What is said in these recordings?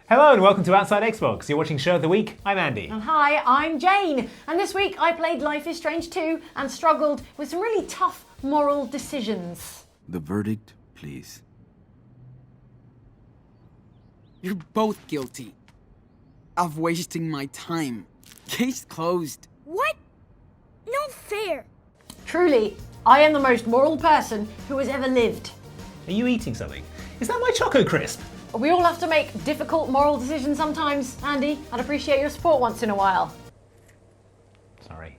Hello and welcome to Outside Xbox. You're watching Show of the Week. I'm Andy. And hi, I'm Jane. And this week I played Life is Strange 2 and struggled with some really tough moral decisions. The verdict, please. You're both guilty of wasting my time. Case closed. What? No fair. Truly, I am the most moral person who has ever lived. Are you eating something? Is that my Choco Crisp? We all have to make difficult moral decisions sometimes, Andy. I'd appreciate your support once in a while. Sorry.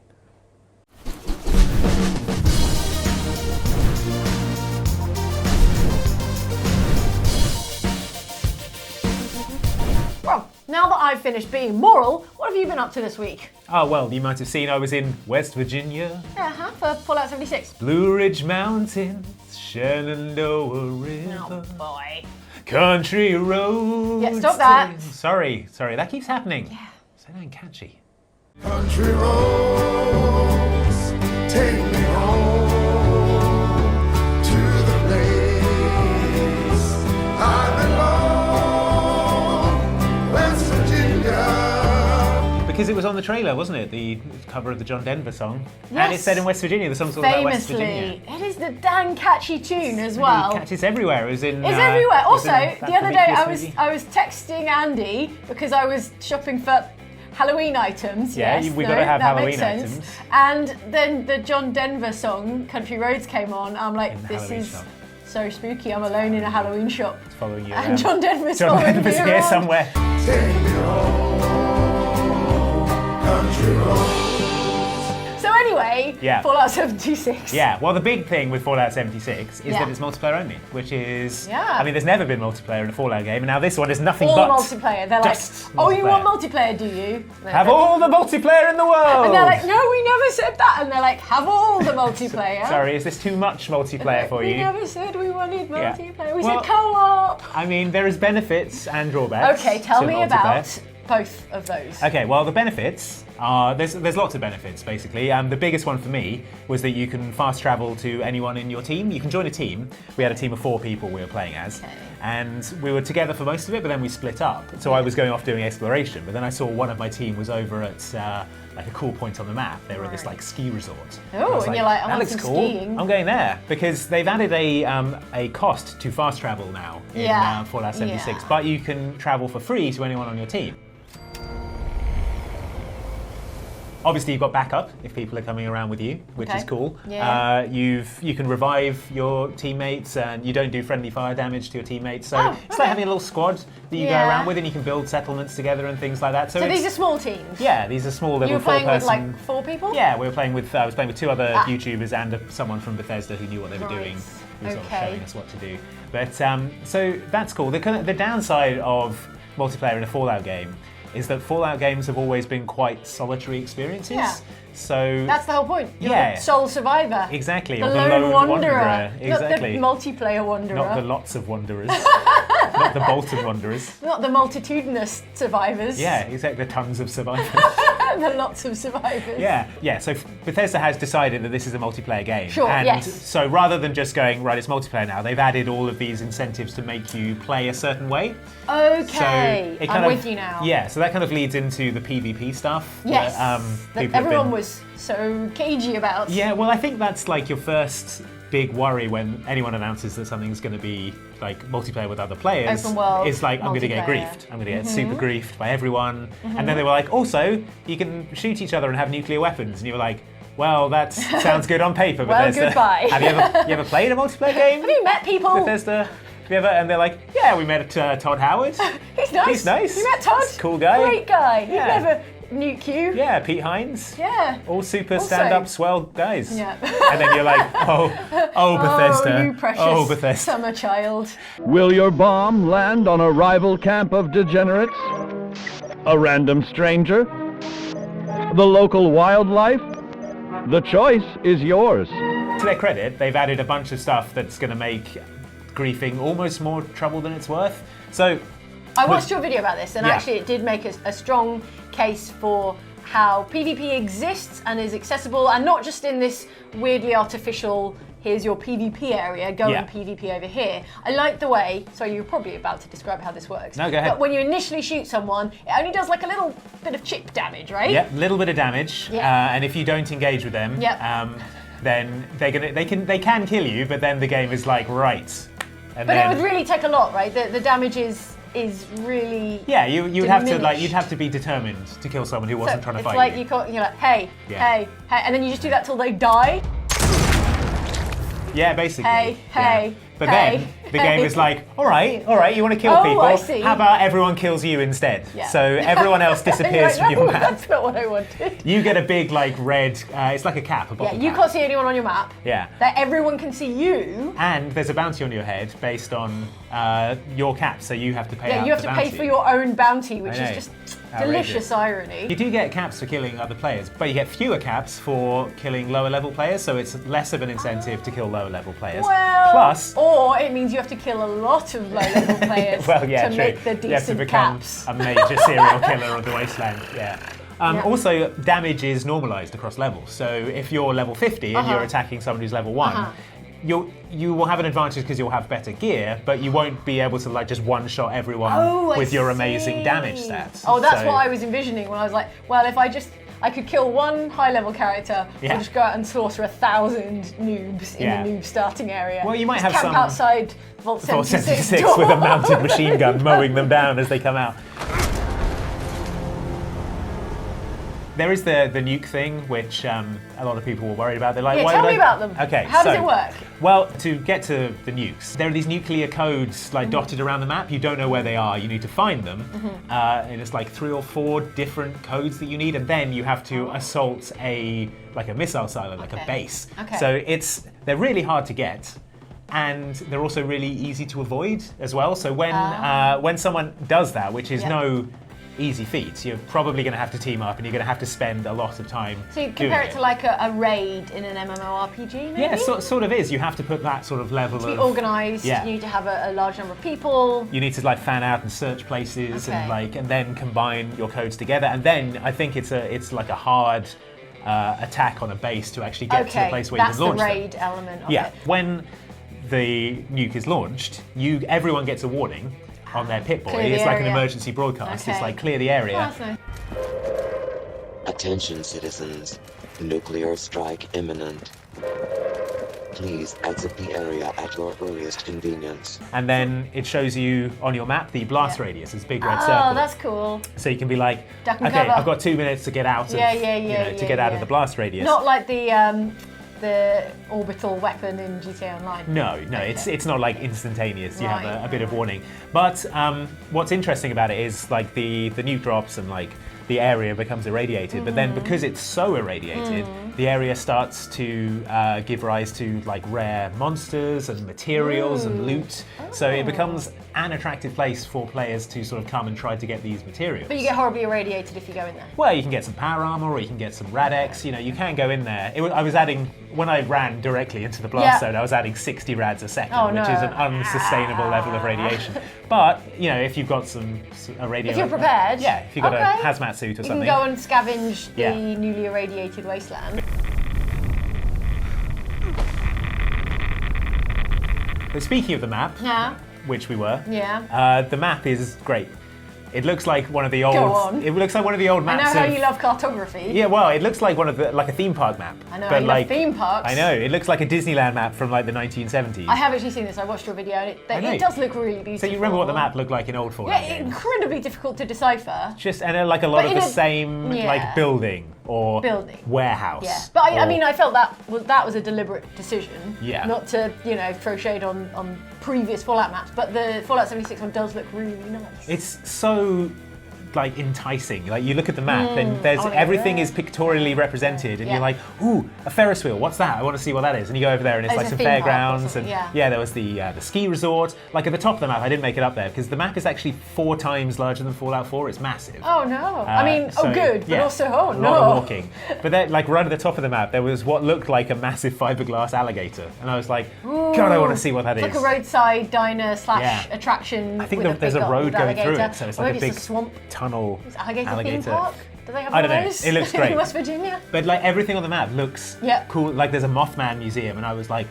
Well, now that I've finished being moral, what have you been up to this week? Oh, well, you might have seen I was in West Virginia. For Fallout 76. Blue Ridge Mountains, Shenandoah River. Oh boy. Country roads. Yeah, stop that. Sorry, that keeps happening. Yeah. So damn catchy. Country roads, take me home to the place I belong, West Virginia. Because it was on the trailer, wasn't it? The cover of the John Denver song. Yes. And it's set in West Virginia. The song's all about West Virginia. It is the dang catchy tune as well. It catches everywhere. It was in. It's everywhere. Also, the other day movie. I was texting Andy because I was shopping for Halloween items. Yeah, yes, we got to have that Halloween makes sense. items. And then the John Denver song, Country Roads, came on. I'm like, this Halloween is shop. So spooky. I'm alone in a Halloween shop. It's following you. And John Denver's following me here around. somewhere. Take me home, country roads. So anyway, Yeah. Fallout 76. Yeah, well, the big thing with Fallout 76 is Yeah. that it's multiplayer only, which is. Yeah. I mean, there's never been multiplayer in a Fallout game, and now this one is nothing All but. multiplayer. They're like, just oh, you want multiplayer. multiplayer, do you? Have all the multiplayer in the world! And they're like, no, we never said that. And they're like, have all the multiplayer. Sorry, is this too much multiplayer for We you? never said we wanted Yeah. multiplayer. We Well- said co-op. I mean, there is benefits and drawbacks. Okay, tell to me multiplayer. about both of those. Okay, well, the benefits are there's lots of benefits basically. The biggest one for me was that you can fast travel to anyone in your team. You can join a team. We had a team of 4 people we were playing as, and we were together for most of it. But then we split up. So I was going off doing exploration. But then I saw one of my team was over at like a cool point on the map. They were at this like ski resort. Oh, I was and you're like, I that want looks some cool. skiing. I'm going there because they've added a cost to fast travel now in Yeah. Fallout 76. Yeah. But you can travel for free to anyone on your team. Obviously, you've got backup if people are coming around with you, which Okay. is cool. Yeah. You can revive your teammates, and you don't do friendly fire damage to your teammates. So it's okay. like having a little squad that you Yeah. go around with, and you can build settlements together and things like that. So it's- these are small teams. yeah, these are small You little were playing with 4-person. like 4 people? Yeah, we were playing with. I was playing with 2 other YouTubers and someone from Bethesda who knew what they were Right. doing. Who was sort of Okay. showing us what to do. But so that's cool. The downside of multiplayer in a Fallout game is that Fallout games have always been quite solitary experiences. Yeah. So That's the whole point. You're Yeah. the sole survivor. exactly, The or the lone lone wanderer. Exactly. Not the multiplayer wanderer. Not the lots of wanderers. Not the Bolton wanderers. Not the multitudinous survivors. Yeah, exactly. The tons of survivors. The lots of survivors. Yeah. So Bethesda has decided that this is a multiplayer game. Sure, and yes. so rather than just going, right, it's multiplayer now, they've added all of these incentives to make you play a certain way. Okay, So it I'm kind with you now. Yeah, so that kind of leads into the PvP stuff. Yes, that, that people have everyone been- was so cagey about. Yeah, well, I think that's like your first big worry when anyone announces that something's going to be like multiplayer with other players. Open world It's like, I'm going to get multiplayer. griefed. I'm going to get super griefed by everyone. And then they were like, also, you can shoot each other and have nuclear weapons. And you were like, well, that sounds good on paper, Well, Bethesda. goodbye. Have you ever played a multiplayer game? Have you met people? Bethesda? Have you ever? And they're like, yeah, we met Todd Howard. He's nice. He's nice. You met Todd? He's a cool guy. Great guy. He'd Yeah. never nuke you. Yeah, Pete Hines. Yeah. All super Also- stand-up swell guys. Yeah. And then you're like, oh Bethesda. Oh, you precious Oh, Bethesda. summer child. Will your bomb land on a rival camp of degenerates? A random stranger? The local wildlife? The choice is yours. To their credit, they've added a bunch of stuff that's going to make griefing almost more trouble than it's worth. So I watched your video about this, and Yeah. actually it did make a strong case for how PvP exists and is accessible, and not just in this weirdly artificial here's your PvP area, go and PvP over here. I like the way, so you're probably about to describe how this works. No, go ahead. But when you initially shoot someone, it only does like a little bit of chip damage, right? Yeah, a little bit of damage, Yeah. and if you don't engage with them, Yep. then they can kill you, but then the game is like, right. And But then, it would really take a lot, right? The damage is really yeah, you'd have to diminished. you'd have to be determined to kill someone who wasn't trying to it's fight like you. you're like, hey, Yeah. hey, hey, and then you just do that till they die. Yeah, basically. Hey, yeah. hey, But hey, then the game hey. is like, all right, you want to kill Oh, people? I see. How about everyone kills you instead? Yeah. So everyone else disappears You're from like, your "No, map. That's not what I wanted. You get a big like red. It's like a cap. A Yeah, bottle you cap. can't see anyone on your map. Yeah. That everyone can see you. And there's a bounty on your head based on your cap, so you have to pay. Yeah, out you have the to bounty. pay for your own bounty, which I is know. just Outrageous. delicious irony. You do get caps for killing other players, but you get fewer caps for killing lower level players, so it's less of an incentive to kill lower level players. Well, Plus, or it means you have to kill a lot of low-level players well, yeah, to true. make the You have to decent become caps. a major serial killer of the Wasteland. Yeah. Yeah. Also, damage is normalized across levels. So if you're level 50 and you're attacking someone who's level 1, you will have an advantage because you'll have better gear, but you won't be able to like just one-shot everyone with your amazing damage stats. Oh, that's So- what I was envisioning when I was like, well, if I could kill one high-level character, Yeah. or just go out and slaughter 1,000 noobs in Yeah. the noob starting area. Well, you might Just have camp some- outside Vault 76, 76 door. with a mounted machine gun mowing them down as they come out. There is the nuke thing, which a lot of people were worried about. They're like, Yeah, why tell would me about them. Okay, How does so- it work? Well, to get to the nukes, there are these nuclear codes like dotted around the map. You don't know where they are. You need to find them, and it's like 3 or 4 different codes that you need, and then you have to assault a missile silo, like a base. Okay. So they're really hard to get. And they're also really easy to avoid as well. So when someone does that, which is no easy feat, you're probably going to have to team up, and you're going to have to spend a lot of time. So you doing compare it to like a raid in an MMORPG, maybe? Yeah, sort of is. You have to put that sort of level To be of organised, Yeah. you need to have a large number of people. You need to like fan out and search places Okay. and then combine your codes together. And then I think it's like a hard attack on a base to actually get to the place where you that's can launch the them. raid element of Yeah, it. when the nuke is launched, everyone gets a warning on their pit boy. Clear the It's like an area. emergency broadcast. It's Okay. like clear the Oh, area. that's nice. Attention citizens, nuclear strike imminent. Please exit the area at your earliest convenience. And then it shows you on your map the blast radius, this big red circle. Oh, that's cool. So you can be like, Duck and okay, cover. I've got 2 minutes to get out of, to get out of the blast radius. Not like the orbital weapon in GTA Online. No, Okay. it's not like instantaneous. You Right, have a bit of right. warning. But what's interesting about it is like the nuke drops and like the area becomes irradiated. But then because it's so irradiated, the area starts to give rise to like rare monsters and materials and loot. So it becomes an attractive place for players to sort of come and try to get these materials. But you get horribly irradiated if you go in there. Well, you can get some power armor, or you can get some Radex. You know, you can go in there. I was adding, when I ran directly into the blast zone, I was adding 60 rads a second, Oh, which no. is an unsustainable level of radiation. But you know, if you've got a radio, If you're prepared. yeah, if you've got Okay. a hazmat suit or You something, can go and scavenge Yeah. the newly irradiated wasteland. But speaking of the map, Yeah. which we were, Yeah. the map is great. It looks like one of the old. on. It looks like one of the old I maps. know how of- you love cartography. Yeah, well, it looks like like a theme park map. I know but how you like, love theme parks. I know, it looks like a Disneyland map from like the 1970s. I have actually seen this. I watched your video and I know. it does look really beautiful. So you remember what the map looked like in old Fallout Yeah, games? incredibly difficult to decipher. Just and like a lot But of in the a- same yeah. like building or warehouse. Yeah, but I or- mean, I felt that was a deliberate decision. Yeah. Not to throw shade on previous Fallout maps, but the Fallout 76 one does look really nice. it's so like enticing. Like you look at the map and there's I wanna go everything there. is pictorially represented, and Yeah. you're like, ooh, a Ferris wheel. What's that? I want to see what that is. And you go over there, and it's It's like a some theme park or fairgrounds, something, and yeah. there was the ski resort. Like at the top of the map, I didn't make it up there because the map is actually 4 times larger than Fallout 4. It's massive. Oh no! I mean, So, good, but yeah, also oh a no! lot of walking. But then, like right at the top of the map, there was what looked like a massive fiberglass alligator, and I was like, God, I want to see what that It's is. like a roadside diner / Yeah. attraction. I think with there's a big road old going through alligator. it, so it's Or like a maybe big it's a swamp. tunnel. Is alligator theme park? Do they have I one don't of know. those? It looks great. in West Virginia. But like everything on the map looks Yeah. cool. Like there's a Mothman museum, and I was like,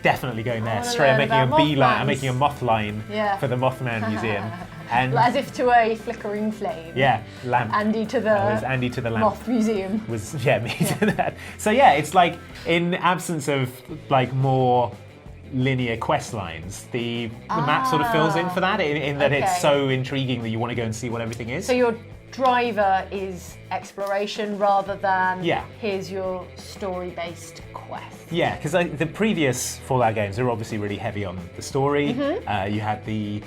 definitely going there wanna straight. I'm learn making a about beeline. I'm Mothmans. making a moth line Yeah. for the Mothman Museum. And As if to a flickering flame. yeah, lamp. Andy to the That was Andy to the lamp. Moth Museum. Was me to that. So yeah, it's like in absence of like more linear quest lines, the map sort of fills in for that in that Okay. it's so intriguing that you want to go and see what everything is. So your driver is exploration rather than Yeah. here's your story-based quest. Yeah, because the previous Fallout games are obviously really heavy on the story. Mm-hmm. You had the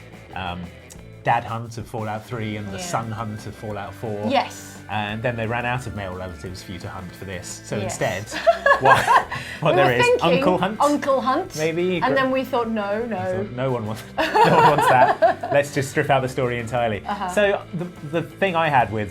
Dad Hunt of Fallout 3 and the Yeah. Son Hunt of Fallout 4. Yes. And then they ran out of male relatives for you to hunt for this. So Yes. instead, what We there were is, thinking Uncle Hunt. Uncle Hunt. Maybe. And then we thought, no. So no one wants that. Let's just strip out the story entirely. So the thing I had with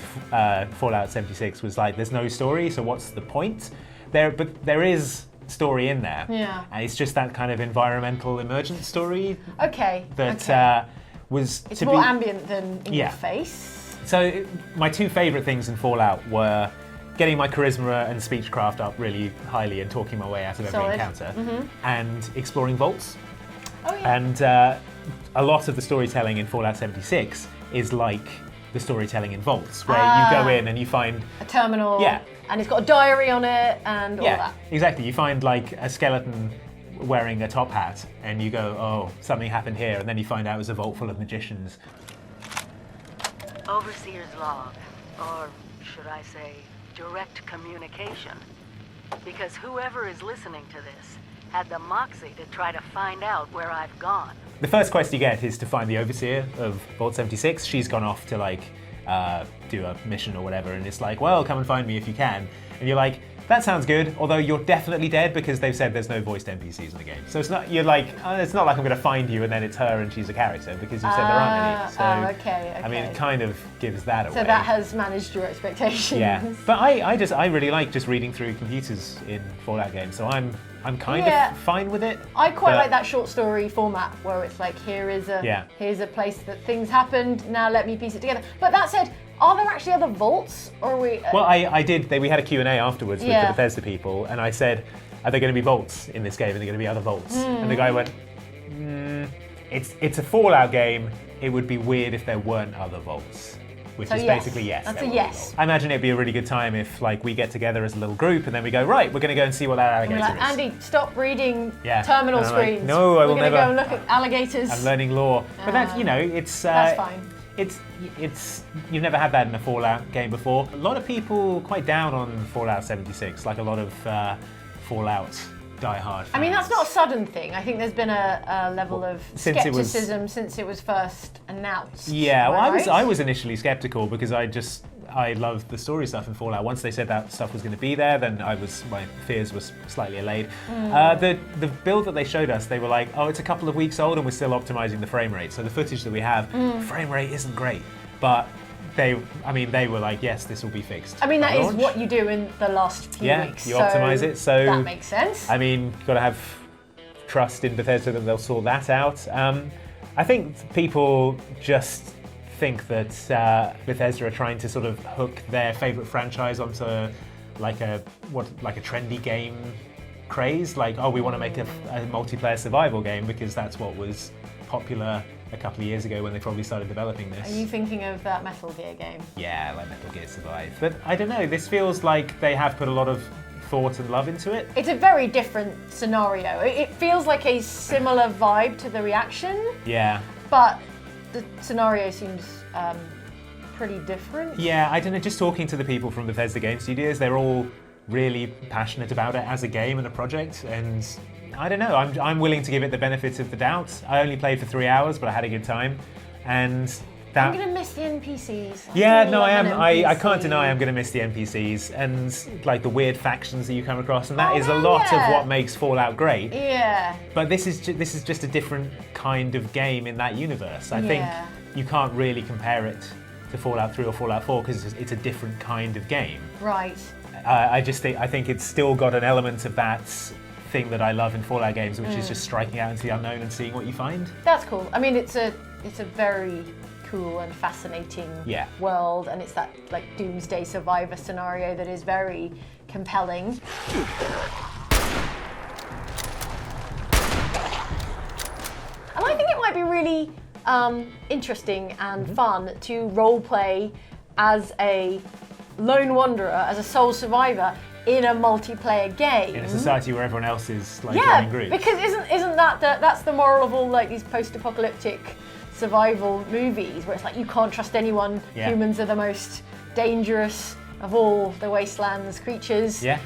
Fallout 76 was like, there's no story, so what's the point? But there is story in there. Yeah. And it's just that kind of environmental emergent story Okay. that okay. was It's to more be. ambient than in Yeah. your face. So my two favourite things in Fallout were getting my charisma and speechcraft up really highly and talking my way out of every Solid. encounter, and exploring vaults. Oh yeah. And a lot of the storytelling in Fallout 76 is like the storytelling in vaults, where you go in and you find a terminal. Yeah. And it's got a diary on it and all that. exactly. You find like a skeleton wearing a top hat, and you go, oh, something happened here, and then you find out it was a vault full of magicians. Overseer's log, or should I say, direct communication. Because whoever is listening to this had the moxie to try to find out where I've gone. The first quest you get is to find the overseer of Vault 76. She's gone off to like do a mission or whatever, and it's like, well, come and find me if you can. And you're like, that sounds good, although you're definitely dead because they've said there's no voiced NPCs in the game. So it's not, you're like, it's not like I'm going to find you and then it's her and she's a character because you've said there aren't any. So, okay. I mean, it kind of gives that away. So that has managed your expectations. Yeah, but I really like just reading through computers in Fallout games, so I'm kind of fine with it. I quite but- like that short story format where it's like, here's a place that things happened, now let me piece it together. But that said, are there actually other vaults, or are we? Well, I did. We had a Q&A afterwards with the Yeah. Bethesda people, and I said, "Are there going to be vaults in this game? Are there going to be other vaults?" And the guy went, "It's a Fallout game. It would be weird if there weren't other vaults." Which So is yes. basically yes. That's there a will be yes. vaults. I imagine it'd be a really good time if, like, we get together as a little group and then we go, right, we're going to go and see what that And alligator we're like, is. Andy, stop reading Yeah. terminal And I'm like, screens. no, I will We're going to never. go and look at alligators. I'm learning law, but that's it's That's fine. It's you've never had that in a Fallout game before. A lot of people quite down on Fallout 76, like a lot of Fallout diehard fans. I mean, that's not a sudden thing. I think there's been a level of Since it was- skepticism since it was first announced. Yeah, well, Am I right? was initially skeptical because I loved the story stuff in Fallout. Once they said that stuff was going to be there, then my fears were slightly allayed. The build that they showed us, they were like, oh, it's a couple of weeks old and we're still optimizing the frame rate. So the footage that we have, frame rate isn't great, but they were like, yes, this will be fixed. I mean, that by is launch. what you do in the last few Yeah, weeks. you optimize it, so that makes sense. I mean, you've got to have trust in Bethesda that they'll sort that out. I think people just think that Bethesda are trying to sort of hook their favourite franchise onto like a trendy game craze. Like, oh, we want to make a multiplayer survival game because that's what was popular a couple of years ago when they probably started developing this. Are you thinking of that Metal Gear game? Yeah, like Metal Gear Survive. But I don't know, this feels like they have put a lot of thought and love into it. It's a very different scenario. It feels like a similar vibe to the reaction, Yeah. but the scenario seems pretty different. Yeah, I don't know, just talking to the people from Bethesda Game Studios, they're all really passionate about it as a game and a project, and I don't know, I'm willing to give it the benefit of the doubt. I only played for 3 hours, but I had a good time, and that... I'm gonna miss the NPCs. Yeah, really no, I am. love an I can't NPC. deny I'm going to miss the NPCs and like the weird factions that you come across, and that Oh, is a man, lot yeah. of what makes Fallout great. Yeah. But this is just a different kind of game in that universe. I think Yeah. you can't really compare it to Fallout 3 or Fallout 4 because it's a different kind of game. Right. I think it's still got an element of that thing that I love in Fallout games, which is just striking out into the unknown and seeing what you find. That's cool. I mean, it's a very cool and fascinating Yeah. world, and it's that like doomsday survivor scenario that is very compelling. might be really interesting and fun to role play as a lone wanderer, as a sole survivor in a multiplayer game. In a society where everyone else is like joining groups. Because isn't that that's the moral of all like these post-apocalyptic survival movies, where it's like you can't trust anyone. Yeah. Humans are the most dangerous of all the Wasteland's creatures. Yeah.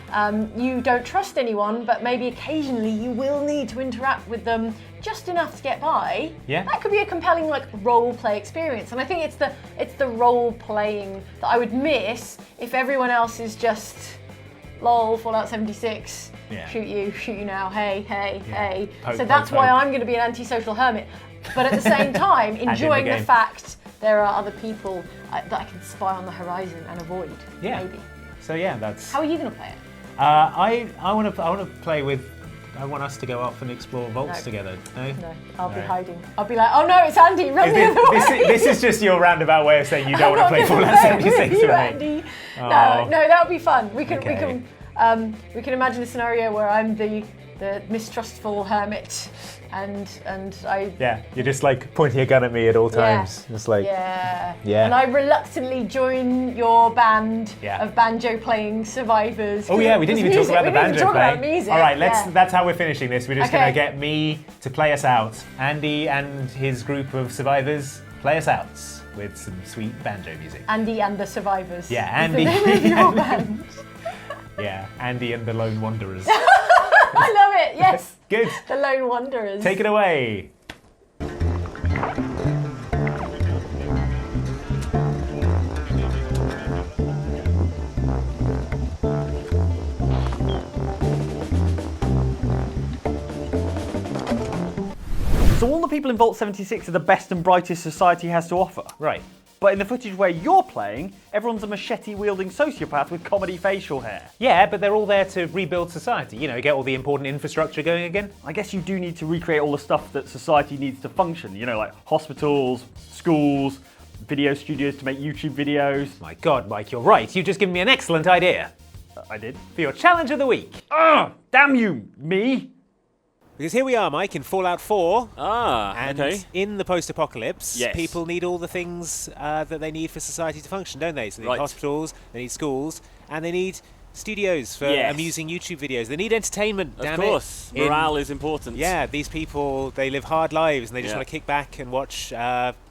You don't trust anyone, but maybe occasionally you will need to interact with them just enough to get by. Yeah. That could be a compelling like role play experience. And I think it's the role playing that I would miss if everyone else is just lol, Fallout 76. Yeah. Shoot you now, hey, hey. Poke, So that's poke, why poke. I'm going to be an antisocial hermit. But at the same time, enjoying the game. fact there are other people that I can spy on the horizon and avoid. Yeah. Maybe. So yeah, that's. How are you going to play it? I want to play with. I want us to go off and explore vaults No. together. No. No, I'll be No. hiding. I'll be like, oh no, it's Andy, run Is the other way. this is just your roundabout way of saying you don't want to play I'm not Fallout gonna play 76 with you, with me. Andy. Oh. No, that would be fun. We can Okay. we can imagine a scenario where I'm the mistrustful hermit, and I Yeah, you're just like pointing a gun at me at all times. Just like. yeah. Yeah. And I reluctantly join your band Yeah. of banjo playing survivors. Oh yeah, we didn't even talk about the banjo talk playing. about music. All right, yeah. that's how we're finishing this. We're just Okay. gonna get me to play us out. Andy and his group of survivors play us out with some sweet banjo music. Andy and the Survivors. Yeah, is Andy. the name of your band. Yeah, Andy and the Lone Wanderers. I love it. Yes. Good. The Lone Wanderers. Take it away. So all the people in Vault 76 are the best and brightest society has to offer. Right. But in the footage where you're playing, everyone's a machete-wielding sociopath with comedy facial hair. Yeah, but they're all there to rebuild society. You know, get all the important infrastructure going again. I guess you do need to recreate all the stuff that society needs to function. You know, like hospitals, schools, video studios to make YouTube videos. My God, Mike, you're right. You've just given me an excellent idea I did. for your challenge of the week. Ah, damn you, me! Because here we are, Mike, in Fallout 4. And And in the post-apocalypse, Yes. people need all the things that they need for society to function, don't they? So they need Right. hospitals, they need schools, and they need studios for Yes. amusing YouTube videos. They need entertainment, Of damn course, it. morale is important. Yeah, these people, they live hard lives and they just Yeah. want to kick back and watch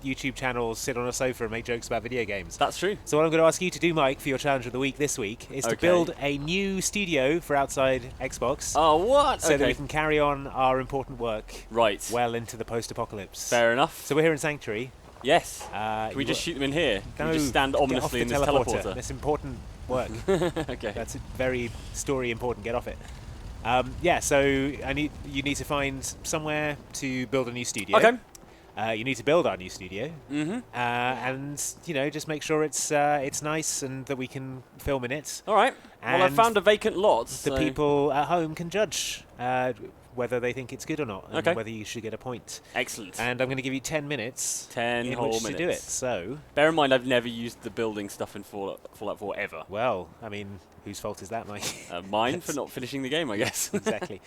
YouTube channels, sit on a sofa and make jokes about video games. That's true. So what I'm going to ask you to do, Mike, for your challenge of the week this week is to Okay. build a new studio for Outside Xbox. Oh, what? So that Okay. we can carry on our important work Right. well into the post-apocalypse. Fair enough. So we're here in Sanctuary. Can we you just wa- shoot them in here? Can No, we just stand get off ominously the in this teleporter. teleporter? That's important work. Okay. That's very story important. Get off it. Yeah. So you need to find somewhere to build a new studio. Okay. You need to build our new studio. Mm-hmm. And just make sure it's nice and that we can film in it. All right. Well, I And found a vacant lot. The so- people at home can judge whether they think it's good or not, and Okay. whether you should get a point. Excellent. And I'm going to give you 10 minutes 10 in whole which minutes. to do it. So, Bear in mind, I've never used the building stuff in Fallout 4 ever. well, I mean, whose fault is that, Mike? Mine for not finishing the game, I guess. Exactly.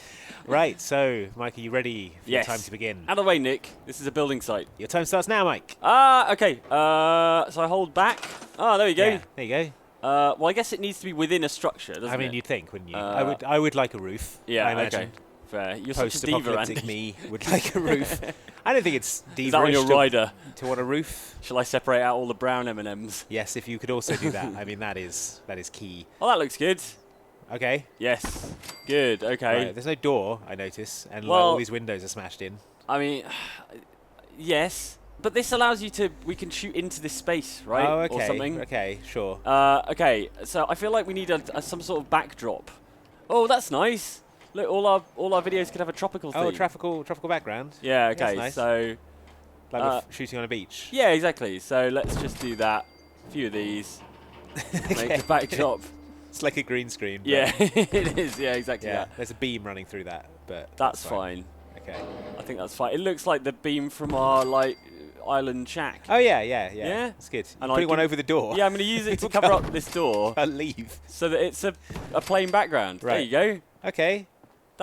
Right, so, Mike, are you ready for Yes. your time to begin? Out of the way, Nick. This is a building site. Your time starts now, Mike. Okay. So I hold back. Oh, there you go. Yeah, there you go. Well, I guess it needs to be within a structure, doesn't I mean, it? you'd think, wouldn't you? Uh, I would like a roof. Yeah, I imagine. okay. Fair. You're such a diva, Post-apocalyptic Andy. me would like a roof. I don't think it's diva Is that on your rider? to want a roof. Shall I separate out all the brown M&Ms? Yes, if you could also do that. I mean, that is key. Oh, that looks good. Okay. Yes. Good. Okay. Right, there's no door, I notice, and like, Well- all these windows are smashed in. I mean, yes, but this allows you to. We can shoot into this space, right? Oh, okay. Or something. Okay, sure. Okay. So I feel like we need some sort of backdrop. Oh, that's nice. Look, all our videos could have a tropical theme. Oh, tropical background. Yeah. That's Okay. nice. So. Like we're shooting on a beach. Yeah, exactly. So let's just do that. A few of these. Make the backdrop. It's like a green screen. but- Yeah, it is. Yeah, exactly. Yeah. That. There's a beam running through that, but That's fine. Okay. I think that's fine. It looks like the beam from our island shack. Oh yeah. It's good. And You're putting I one can- over the door. Yeah, I'm going to use it to cover up this door I'll leave. so that it's a plain background. Right. There you go. Okay.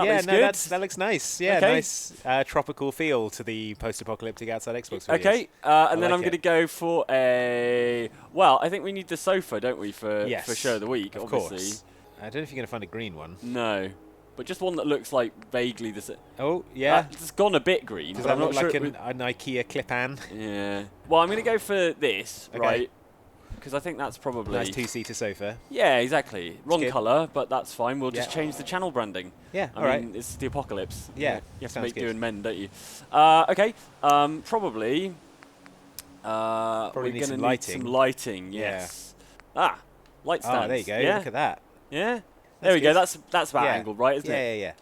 yeah, looks no, good. that looks nice. Yeah, Okay. nice tropical feel to the post-apocalyptic Outside Xbox videos. Okay, and then like I'm going to it. go for a... Well, I think we need the sofa, don't we, for Yes, show of the week, of obviously. course. I don't know if you're going to find a green one. No, but just one that looks like vaguely the same. Oh, yeah. It's gone a bit green, Does but that I'm not look sure like it would- an IKEA clip-an? Yeah. Well, I'm going to go for this, Okay. right? Because I think that's probably... Nice two-seater sofa. Yeah, exactly. Wrong good. colour, but that's fine. We'll just Yeah. change the channel branding. Yeah, I all right. mean, it's the apocalypse. Yeah, You have to sounds make do good. and mend, don't you? Okay. Probably... Probably we're need gonna some need lighting. some lighting, yes. Ah, light stands. Oh, there you go. Yeah? Look at that. Yeah. There we go. good. That's about Yeah. angled, right, isn't Yeah, it? yeah,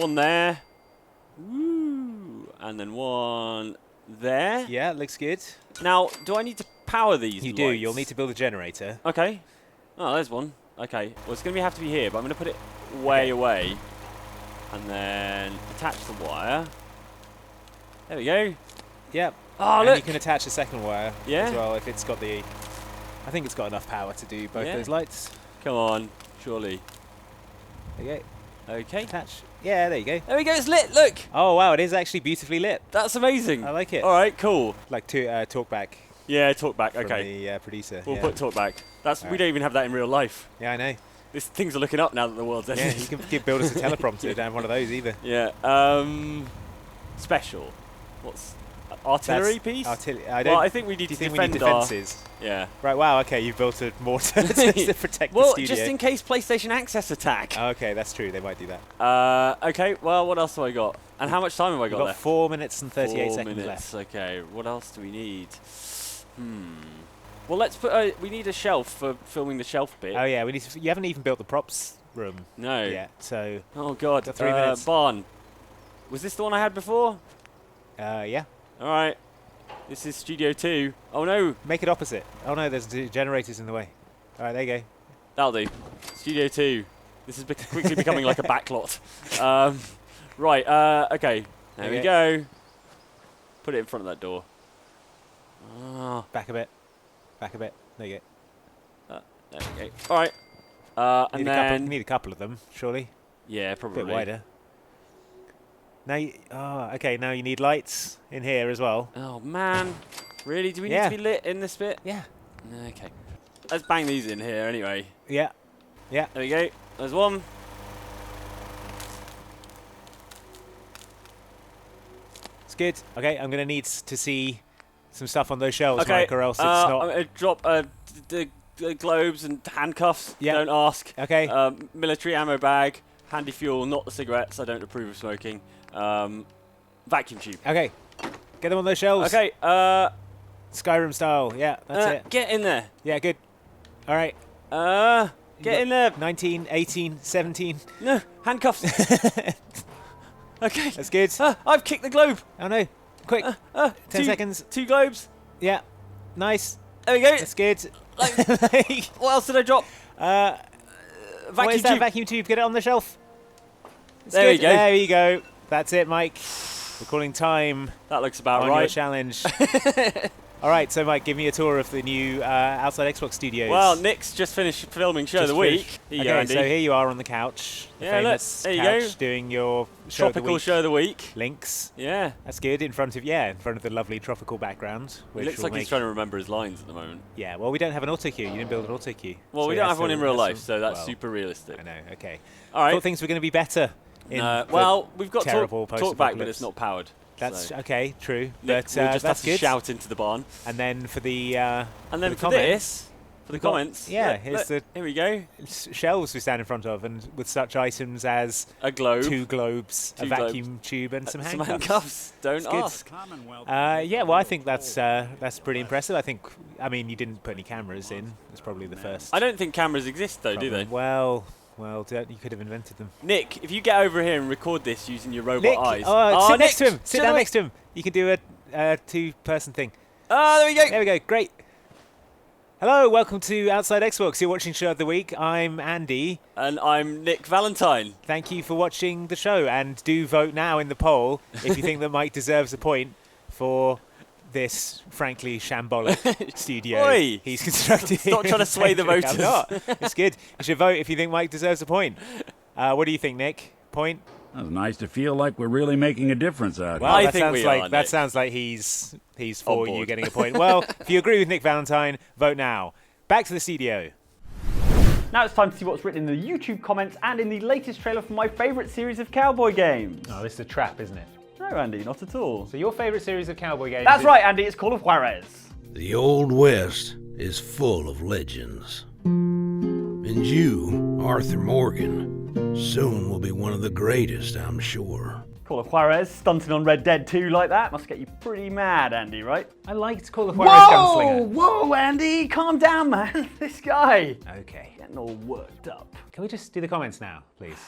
One there. Woo. And then one there. yeah. Yeah, looks good. Now, do I need to power these You do. lights? You'll need to build a generator. Okay. Oh, there's one. Okay. Well, it's going to have to be here, but I'm going to put it way away. And then attach the wire. There we go. Yep. Oh, And look. you can attach a second wire Yeah? as well if it's got the... I think it's got enough power to do both Yeah. those lights. Come on. Surely. There you go. Okay. Attach. Yeah, there you go. There we go. It's lit. Look. Oh, wow. It is actually beautifully lit. That's amazing. I like it. All right. Cool. Like to talk back Yeah. Talk back. from Okay. the producer. We'll yeah. put talk back. That's we Alright. don't even have that in real life. Yeah, I know. Things are looking up now that the world's Yeah, ending. you can build us a teleprompter down one of those either. Yeah. Special. What's artillery That's piece? I Well, I think we need do you to think we need defend our. defences? Yeah. Right, wow, okay, you've built a mortar to protect Well, the studio. just in case PlayStation Access attack. Okay, that's true, they might do that. Okay. Well, what else have I got? And how much time have I You've got got left? 4 minutes and 38 4 seconds minutes. left. Okay. What else do we need? Well, let's put. We need a shelf for filming the shelf bit. Oh yeah, you haven't even built the props room No. yet, so Oh God. Got 3 minutes. Barn. Was this the one I had before? yeah. All right. This is Studio 2. Oh no. Make it opposite. Oh no, there's generators in the way. Alright, there you go. That'll do. Studio 2. This is quickly becoming like a backlot. Right. Okay. There we go. Put it in front of that door. Ah. Back a bit. Back a bit. There you go. There we go. All right. And then You need a couple of them, surely. yeah, A probably bit wider. Now, okay, now you need lights in here as well. Oh man, really? Do we need Yeah. to be lit in this bit? Yeah. Okay. Let's bang these in here anyway. Yeah. Yeah. There we go. There's one. It's good. Okay, I'm going to need to see some stuff on those shelves, Okay. Mike, or else it's I'm not... gonna drop the globes and handcuffs. Yeah. Don't ask. Okay. Military ammo bag. Handy fuel, not the cigarettes. I don't approve of smoking. Vacuum tube. Okay. Get them on those shelves. Okay. Skyrim style. Yeah, that's it. Get in there. Yeah, good. All right. Get in there. 19, 18, 17. No, handcuffs. Okay. That's good. I've kicked the globe. Oh no. Quick. 10 seconds. 2 globes. Yeah. Nice. There we go. That's good. What else did I drop? Where's that tube. vacuum tube? Get it on the shelf. It's There good. you go. There you go. That's it, Mike. We're calling time That looks about on your right. challenge. All right, so Mike, give me a tour of the new Outside Xbox studios. Well, Nick's just finished filming Show of the Week. Here you go, Okay, Andy. so here you are on the couch. The Yeah, look, famous there you couch go. doing your show of the Tropical week Show of the Week. links. Yeah. That's good. In front of the lovely tropical background. It Which looks will like make, he's trying to remember his lines at the moment. Yeah, well, we don't have an auto cue. You didn't build an auto cue. Well, So we he don't has have one to- in real has life, to- so that's well, super realistic. I know. Okay. All right. Thought things were going to be better. In Well, we've got terrible talk back, but post-apocalypse. it's not powered. That's so. okay. True. Nick But will just that's have to good. shout into the barn. And then for the And then the for comments, this, for the we've got- comments, yeah, look, here's look, the here we go. shelves we stand in front of, and with such items as A globe, 2 globes, a 2 vacuum tube, and some handcuffs. handcuffs. Don't It's good. ask. Yeah, well, I think that's pretty impressive. I mean, you didn't put any cameras in. That's probably the first. I don't think cameras exist though, do they? problem. Well, you could have invented them. Nick, if you get over here and record this using your robot Nick, eyes. sit next to Nick, him. Sit down next to him. You can do a 2-person thing. Oh, there we go. There we go. Great. Hello, welcome to Outside Xbox. You're watching Show of the Week. I'm Andy. And I'm Nick Valentine. Thank you for watching the show, and do vote now in the poll if you think that Mike deserves a point for this, frankly, shambolic studio Oi. he's constructed. Stop trying to sway the I'm voters. not. It's good. You should vote if you think Mike deserves a point. What do you think, Nick? Point? It's nice to feel like we're really making a difference out Well, here. that sounds like he's for On you board. getting a point. Well, if you agree with Nick Valentine, vote now. Back to the studio. Now it's time to see what's written in the YouTube comments and in the latest trailer for my favourite series of cowboy games. Oh, this is a trap, isn't it? No, Andy, not at all. So your favourite series of cowboy games That's is... right, Andy, it's Call of Juarez. The Old West is full of legends. And you, Arthur Morgan, soon will be one of the greatest, I'm sure. Call of Juarez, stunting on Red Dead 2 like that must get you pretty mad, Andy, right? I liked Call of Juarez Gunslinger. Whoa, Andy, calm down, man. This guy. Okay. Getting all worked up. Can we just do the comments now, please?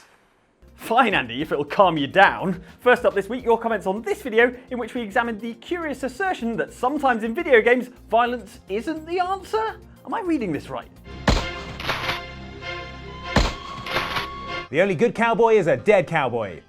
Fine, Andy, if it'll calm you down. First up this week, your comments on this video, in which we examined the curious assertion that sometimes in video games, violence isn't the answer. Am I reading this right? The only good cowboy is a dead cowboy.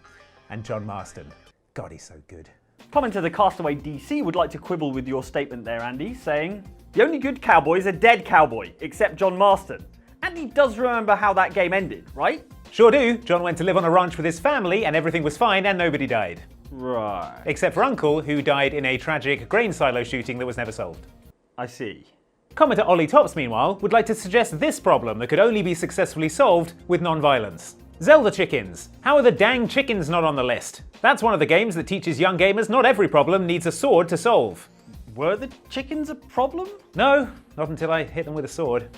And John Marston. God, he's so good. Commenter the CastAway DC would like to quibble with your statement there, Andy, saying, the only good cowboy is a dead cowboy, except John Marston. Andy does remember how that game ended, right? Sure do. John went to live on a ranch with his family and everything was fine and nobody died. Right. Except for Uncle, who died in a tragic grain silo shooting that was never solved. I see. Commenter Ollie Topps, meanwhile, would like to suggest this problem that could only be successfully solved with non-violence. Zelda chickens. How are the dang chickens not on the list? That's one of the games that teaches young gamers not every problem needs a sword to solve. Were the chickens a problem? No, not until I hit them with a sword.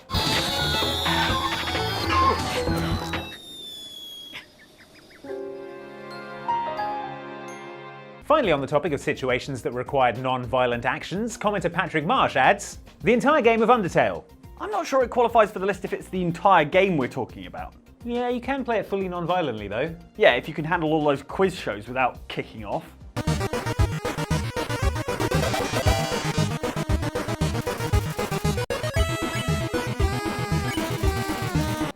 Finally, on the topic of situations that required non-violent actions, commenter Patrick Marsh adds, the entire game of Undertale. I'm not sure it qualifies for the list if it's the entire game we're talking about. Yeah, you can play it fully non-violently though. Yeah, if you can handle all those quiz shows without kicking off.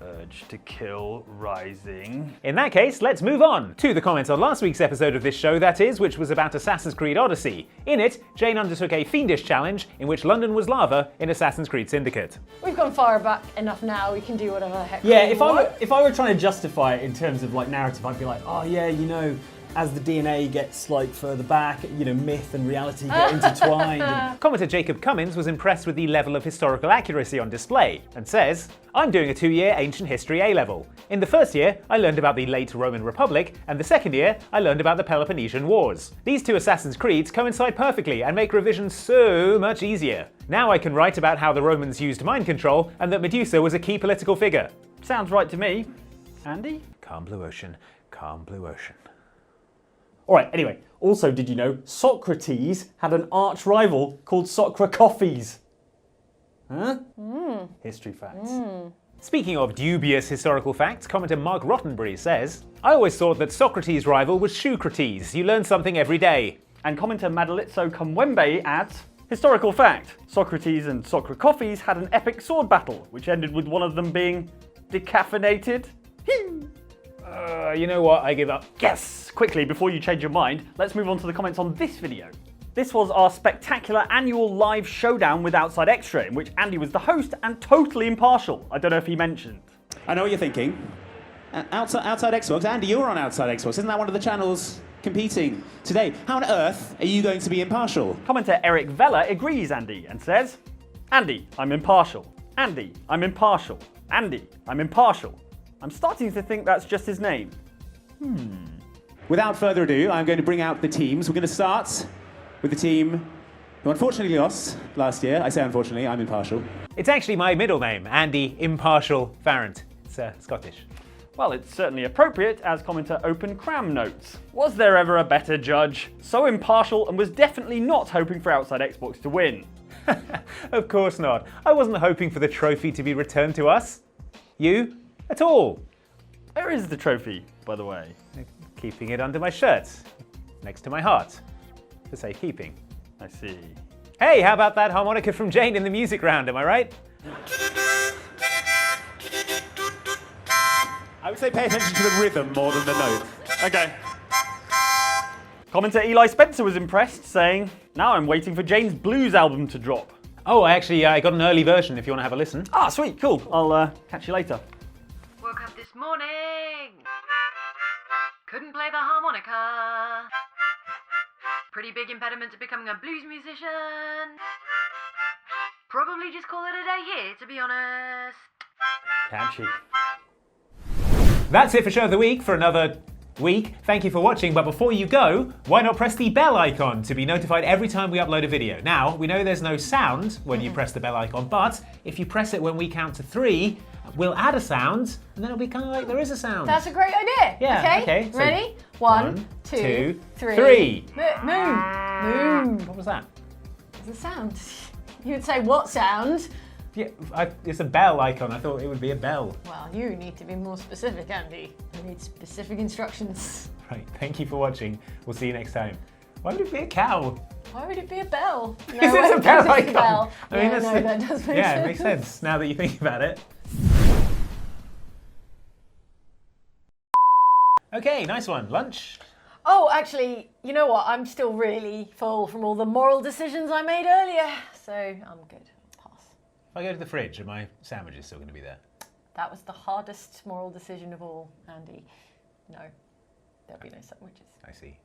Urge to kill rising. In that case, let's move on to the comments on last week's episode of this show, that is, which was about Assassin's Creed Odyssey. In it, Jane undertook a fiendish challenge in which London was lava in Assassin's Creed Syndicate. We've gone far back enough now, we can do whatever the heck Yeah, we if I want. were trying to justify it in terms of like narrative, I'd be like, oh yeah, you know, as the DNA gets like further back, you know, myth and reality get intertwined. Commenter Jacob Cummins was impressed with the level of historical accuracy on display and says, I'm doing a 2-year ancient history A-level. In the first year, I learned about the late Roman Republic, and the second year, I learned about the Peloponnesian Wars. These two Assassin's Creeds coincide perfectly and make revision so much easier. Now I can write about how the Romans used mind control and that Medusa was a key political figure. Sounds right to me. Andy? Calm blue ocean, calm blue ocean. Alright, anyway, also did you know Socrates had an arch rival called Socracoffees? Huh? History facts. Speaking of dubious historical facts, commenter Mark Rottenbury says, I always thought that Socrates' rival was Shoecrates. You learn something every day. And commenter Madalitzo Kamwembe adds, historical fact, Socrates and Socracoffees had an epic sword battle, which ended with one of them being decaffeinated. You know what? I give up. Yes! Quickly, before you change your mind, let's move on to the comments on this video. This was our spectacular annual live showdown with Outside Extra, in which Andy was the host and totally impartial. I don't know if he mentioned. I know what you're thinking. Outside Xbox, Andy, you're on Outside Xbox. Isn't that one of the channels competing today? How on earth are you going to be impartial? Commenter Eric Vela agrees, Andy, and says, Andy, I'm impartial. Andy, I'm impartial. Andy, I'm impartial. I'm starting to think that's just his name. Without further ado, I'm going to bring out the teams. We're going to start with the team who unfortunately lost last year. I say unfortunately, I'm impartial. It's actually my middle name, Andy Impartial Farrant. It's Scottish. Well, it's certainly appropriate, as commenter Open Cram notes. Was there ever a better judge? So impartial and was definitely not hoping for Outside Xbox to win. Of course not. I wasn't hoping for the trophy to be returned to us. You? At all. Where is the trophy, by the way? Keeping it under my shirt, next to my heart, for safekeeping. I see. Hey, how about that harmonica from Jane in the music round, am I right? I would say pay attention to the rhythm more than the note. Okay. Commenter Eli Spencer was impressed, saying, now I'm waiting for Jane's Blues album to drop. Oh, actually, I got an early version if you want to have a listen. Ah, sweet, cool. I'll catch you later. Woke up this morning. Couldn't play the harmonica. Pretty big impediment to becoming a blues musician. Probably just call it a day here, to be honest. Catchy. That's it for Show of the Week for another week. Thank you for watching, but before you go, why not press the bell icon to be notified every time we upload a video? Now, we know there's no sound when you press the bell icon, but if you press it when we count to 3, we'll add a sound, and then it'll be kind of like there is a sound. That's a great idea. Yeah, okay. So Ready? 1, 2, 3. Moon. What was that? It's a sound. You would say, what sound? Yeah, it's a bell icon. I thought it would be a bell. Well, you need to be more specific, Andy. You need specific instructions. Right, thank you for watching. We'll see you next time. Why would it be a cow? Why would it be a bell? No, This is a bell icon. Bell. I mean, Yeah, that's no, that does make sense. Yeah, it makes sense now that you think about it. Okay, nice one. Lunch? Oh, actually, you know what? I'm still really full from all the moral decisions I made earlier, so I'm good. If I go to the fridge, are my sandwiches still going to be there? That was the hardest moral decision of all, Andy. No, there'll be no sandwiches. I see.